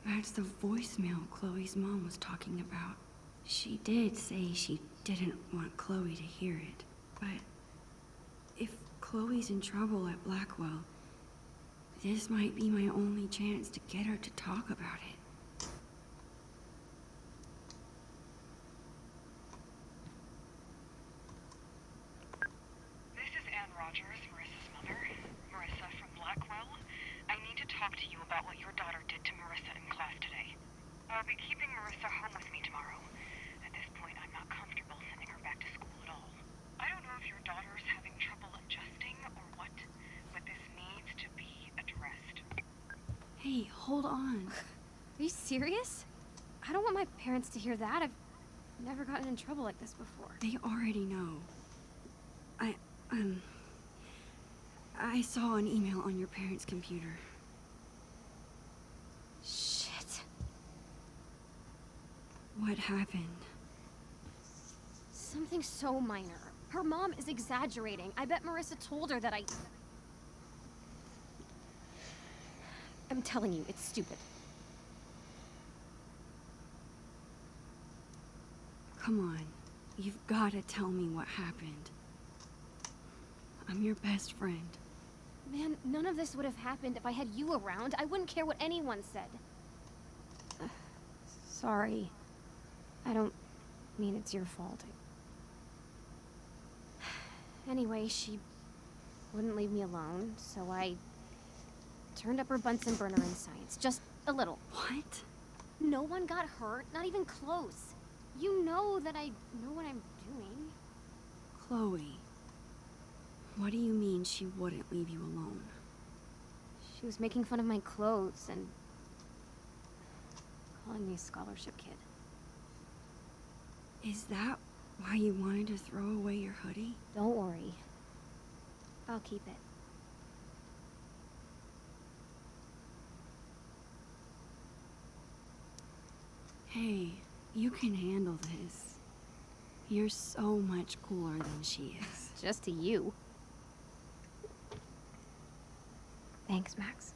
that's the voicemail Chloe's mom was talking about. She did say she didn't want Chloe to hear it, but if Chloe's in trouble at Blackwell, this might be my only chance to get her to talk about it. This is Anne Rogers, Marissa's mother. Marissa from Blackwell. I need to talk to you about what your daughter did to Marissa in class today. I'll be keeping Marissa home with me tomorrow. At this point, I'm not comfortable sending her back to school at all. I don't know if your daughter's having trouble adjusting or what, but this needs to be Hey, hold on. Are you serious? I don't want my parents to hear that. I've never gotten in trouble like this before. They already know. I saw an email on your parents' computer. Shit. What happened? Something so minor. Her mom is exaggerating. I bet Marissa told her that I'm telling you, it's stupid. Come on. You've got to tell me what happened. I'm your best friend. Man, none of this would have happened if I had you around. I wouldn't care what anyone said. Sorry. I don't mean it's your fault. Anyway, she wouldn't leave me alone, so I turned up her Bunsen burner in science. Just a little. What? No one got hurt, not even close. You know that I know what I'm doing. Chloe. What do you mean she wouldn't leave you alone? She was making fun of my clothes and calling me a scholarship kid. Is that why you wanted to throw away your hoodie? Don't worry. I'll keep it. Hey, you can handle this. You're so much cooler than she is. Just to you. Thanks, Max.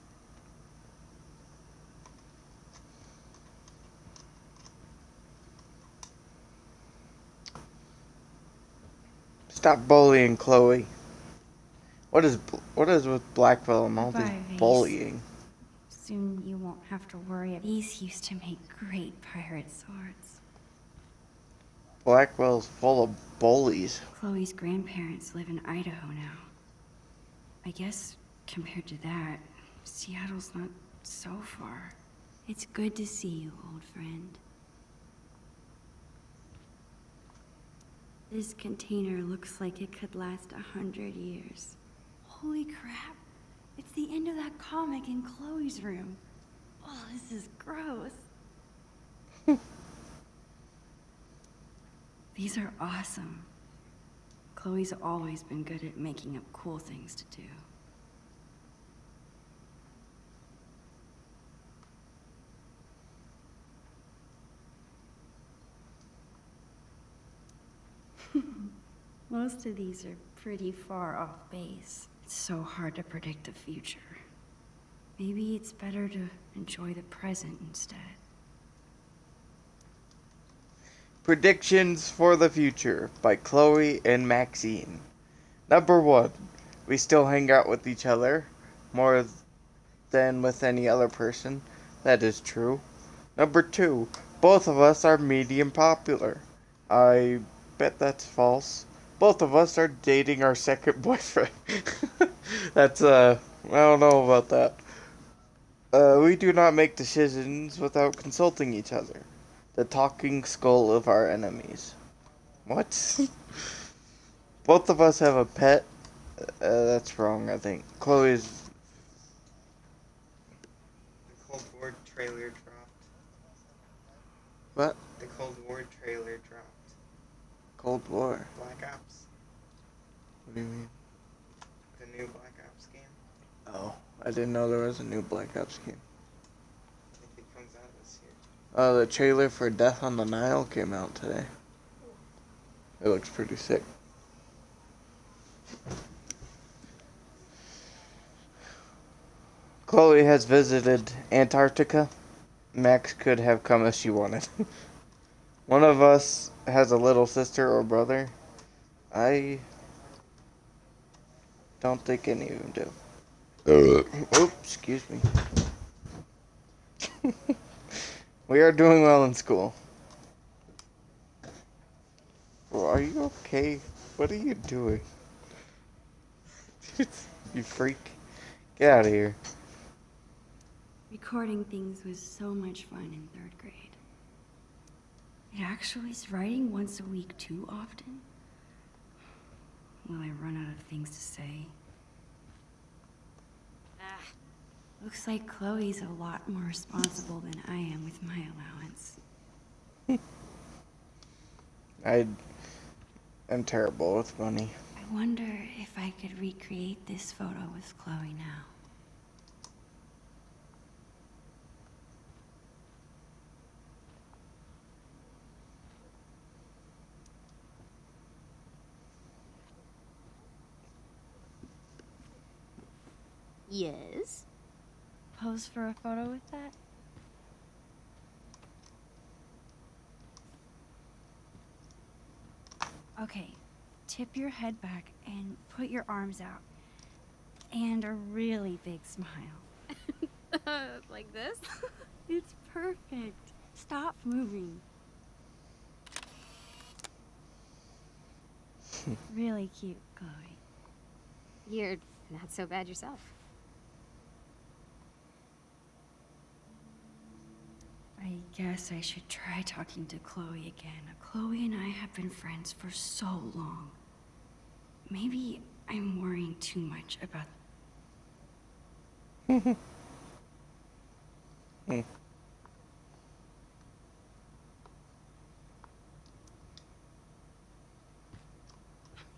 Stop bullying Chloe. What is with Blackwell and all this Bye, Vase. bullying? Soon you won't have to worry. These used to make great pirate swords. Blackwell's full of bullies. Chloe's grandparents live in Idaho now. I guess, compared to that, Seattle's not so far. It's good to see you, old friend. This container looks like it could last 100 years. Holy crap! It's the end of that comic in Chloe's room. Oh, this is gross. These are awesome. Chloe's always been good at making up cool things to do. Most of these are pretty far off base. It's so hard to predict the future. Maybe it's better to enjoy the present instead. Predictions for the Future by Chloe and Maxine. Number 1. We still hang out with each other more than with any other person. That is true. Number 2. Both of us are medium popular. I bet that's false. Both of us are dating our second boyfriend. That's, I don't know about that. We do not make decisions without consulting each other. The talking skull of our enemies. What? Both of us have a pet. That's wrong, I think. Chloe's... The Cold War trailer dropped. What? The Cold War trailer dropped. Cold War. Black Ops. What do you mean? The new Black Ops game. Oh, I didn't know there was a new Black Ops game. I think it comes out this year. The trailer for Death on the Nile came out today. It looks pretty sick. Chloe has visited Antarctica. Max could have come if she wanted. One of us has a little sister or brother. I don't think any of them do. Oops, excuse me. We are doing well in school. Well, are you okay? What are you doing? You freak. Get out of here. Recording things was so much fun in 3rd grade. It actually is writing once a week too often? Will I run out of things to say? Looks like Chloe's a lot more responsible than I am with my allowance. I am terrible with money. I wonder if I could recreate this photo with Chloe now. Yes? Pose for a photo with that? Okay, tip your head back and put your arms out. And a really big smile. Like this? It's perfect. Stop moving. Really cute, Chloe. You're not so bad yourself. I guess I should try talking to Chloe again. Chloe and I have been friends for so long. Maybe I'm worrying too much about...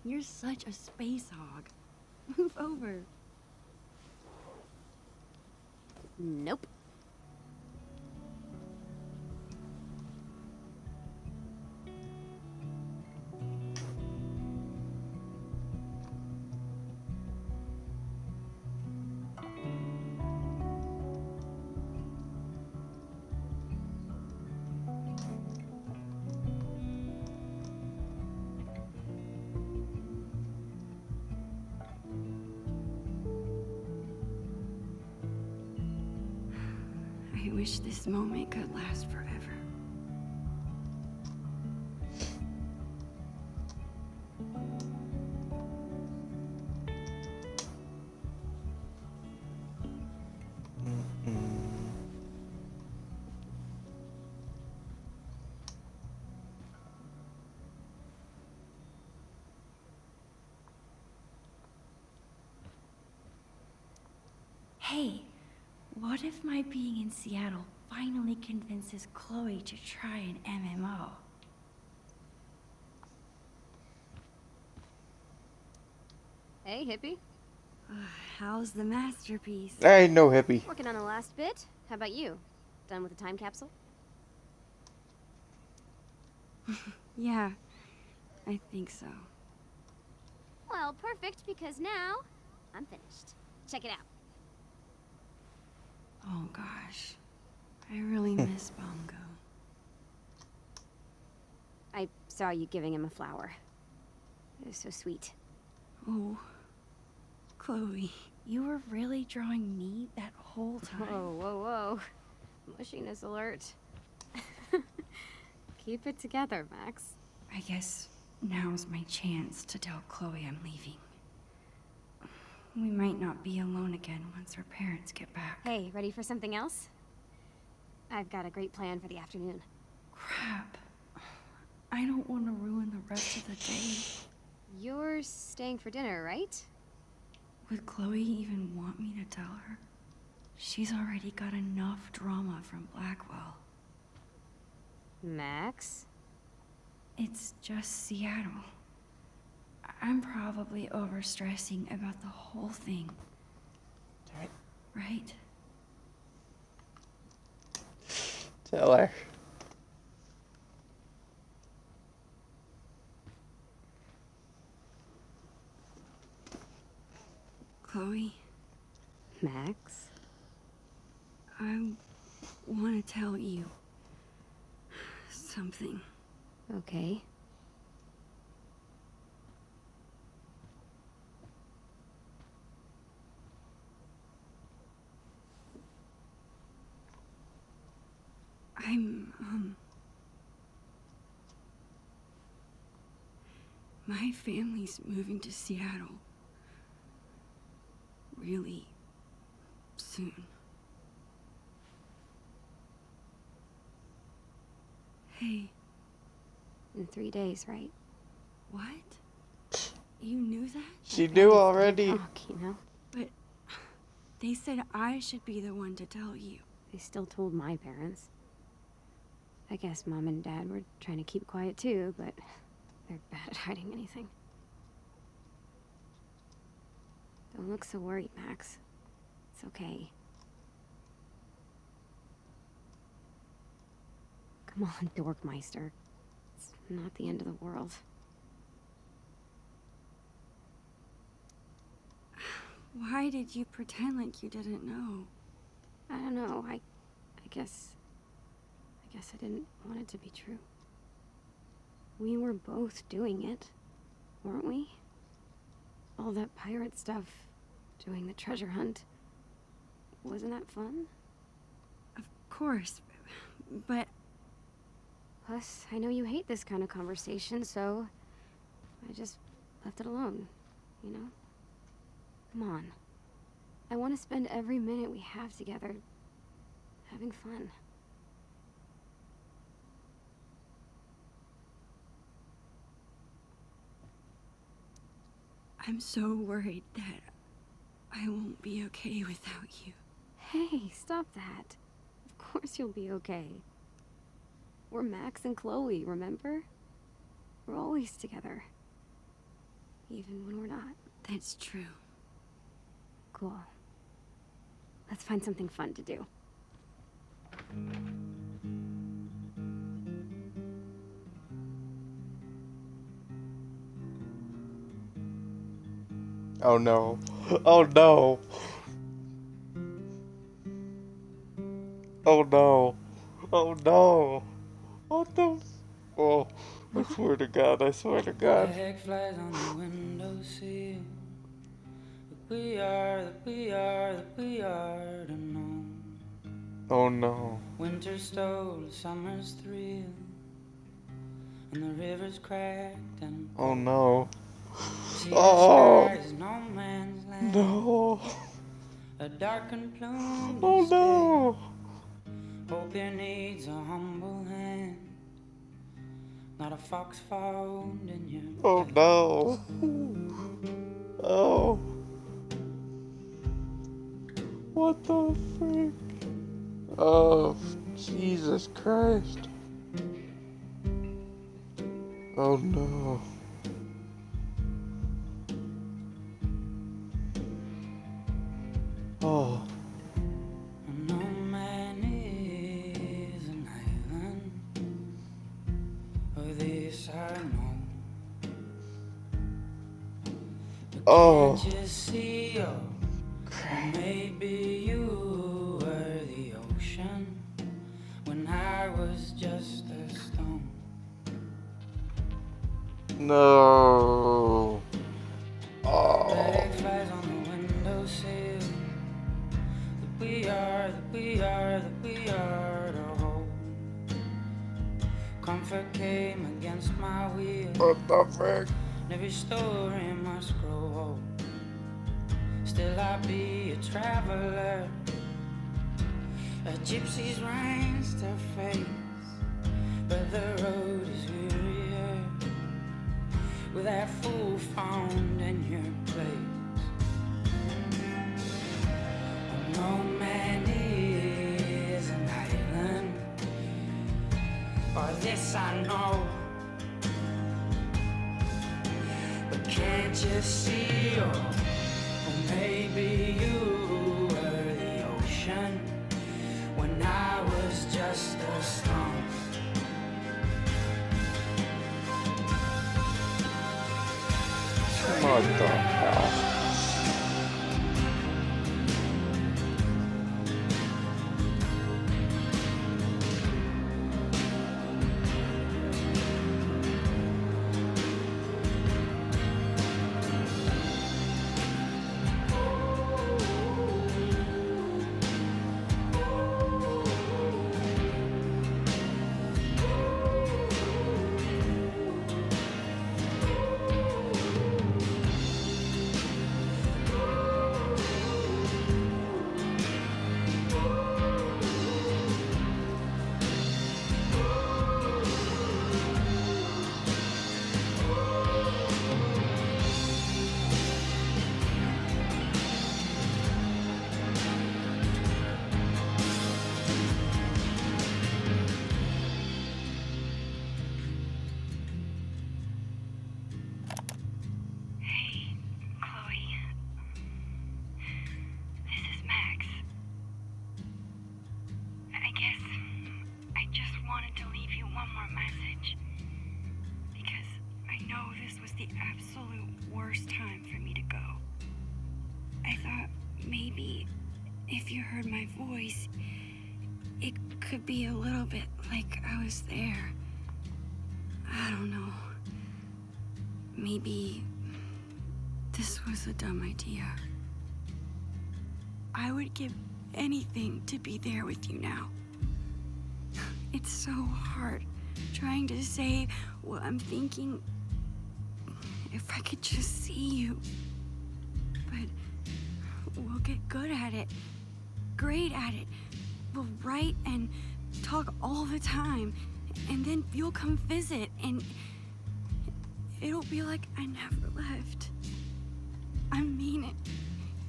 You're such a space hog. Move over. Nope. I wish this moment could last forever. Hey, what if my being in Seattle finally convinces Chloe to try an MMO? Hey, hippie. How's the masterpiece? I ain't no hippie. Working on the last bit. How about you? Done with the time capsule? Yeah, I think so. Well, perfect, because now I'm finished. Check it out. Oh gosh, I really miss Bongo. I saw you giving him a flower. It was so sweet. Oh, Chloe, you were really drawing me that whole time? Whoa, whoa, whoa. Mushiness alert. Keep it together, Max. I guess now's my chance to tell Chloe I'm leaving. We might not be alone again once her parents get back. Hey, ready for something else? I've got a great plan for the afternoon. Crap. I don't want to ruin the rest of the day. You're staying for dinner, right? Would Chloe even want me to tell her? She's already got enough drama from Blackwell. Max? It's just Seattle. I'm probably overstressing about the whole thing. Right? Tell her. Chloe, Max? I want to tell you something. Okay. My family's moving to Seattle. Really soon. Hey. In 3 days, right? What? You knew that? She knew already. Talk, you know? But They said I should be the one to tell you. They still told my parents. I guess Mom and Dad were trying to keep quiet too, but they're bad at hiding anything. Don't look so worried, Max. It's okay. Come on, Dorkmeister. It's not the end of the world. Why did you pretend like you didn't know? I don't know. I guess I didn't want it to be true. We were both doing it, weren't we? All that pirate stuff, doing the treasure hunt. Wasn't that fun? Of course, but... Plus, I know you hate this kind of conversation, so I just left it alone, you know? Come on. I want to spend every minute we have together having fun. I'm so worried that I won't be okay without you. Hey, stop that. Of course you'll be okay. We're Max and Chloe, remember? We're always together. Even when we're not. That's true. Cool. Let's find something fun to do. Oh no. Oh no. Oh no. Oh no. What the? Oh, I swear to God, I swear to God. Flag flies on the windowsill. We are to know. Oh no. Winter stole summer's thrill, and the river's cracked and Oh no. see Oh. the sky is no man's land. No. A darkened plume. Oh no. Hope here needs a humble hand, not a fox found in your. Oh no. Oh. What the frick? Oh, Jesus Christ. Oh no. Oh. No man is an island, or this I know. But Oh. can't you see, oh, maybe you were the ocean when I was just a stone. No. Oh. Flag flies on the windowsill. That we are to hold. Comfort came against my will. What the frick? And every story must grow old. Still I be a traveler, a gypsy's reins to face. But the road is wearier with that fool found in your place. No man is an island, or this I know. But can't you see, oh, maybe you were the ocean when I was just a stone. What the hell? just wanted to leave you one more message. Because I know this was the absolute worst time for me to go. I thought maybe if you heard my voice, it could be a little bit like I was there. I don't know. Maybe this was a dumb idea. I would give anything to be there with you now. It's so hard trying to say what I'm thinking. If I could just see you. But we'll get good at it. Great at it. We'll write and talk all the time. And then you'll come visit and it'll be like I never left. I mean it.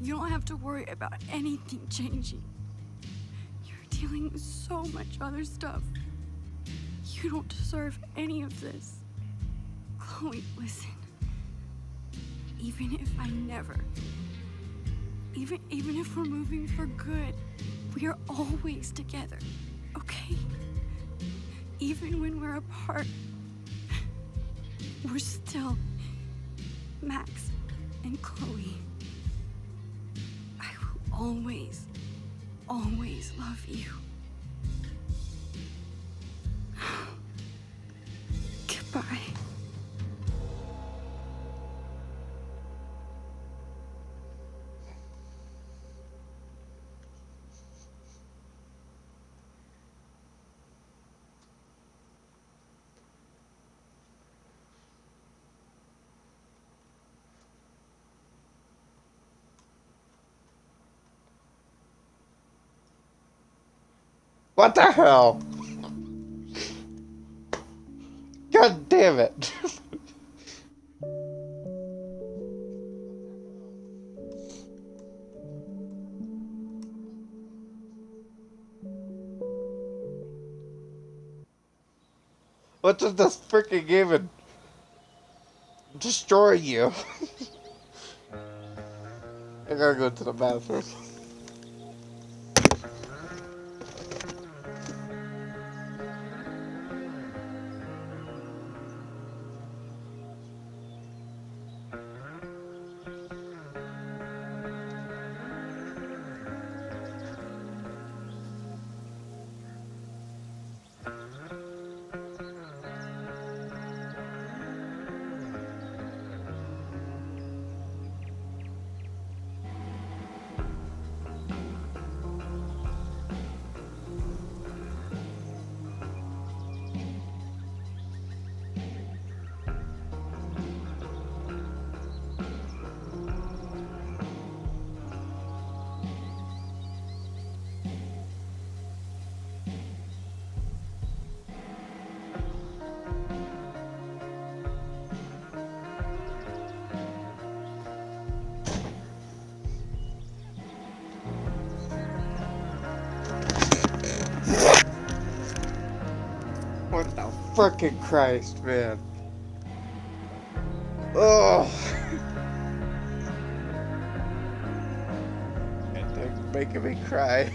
You don't have to worry about anything changing. You're dealing with so much other stuff. You don't deserve any of this. Chloe, listen. Even if I never, even if we're moving for good, we are always together, okay? Even when we're apart, we're still Max and Chloe. I will always, always love you. Goodbye. What the hell? God damn it. What does this freaking even destroy you? I gotta go to the bathroom. What the frickin' Christ, man. Ugh. They're making me cry.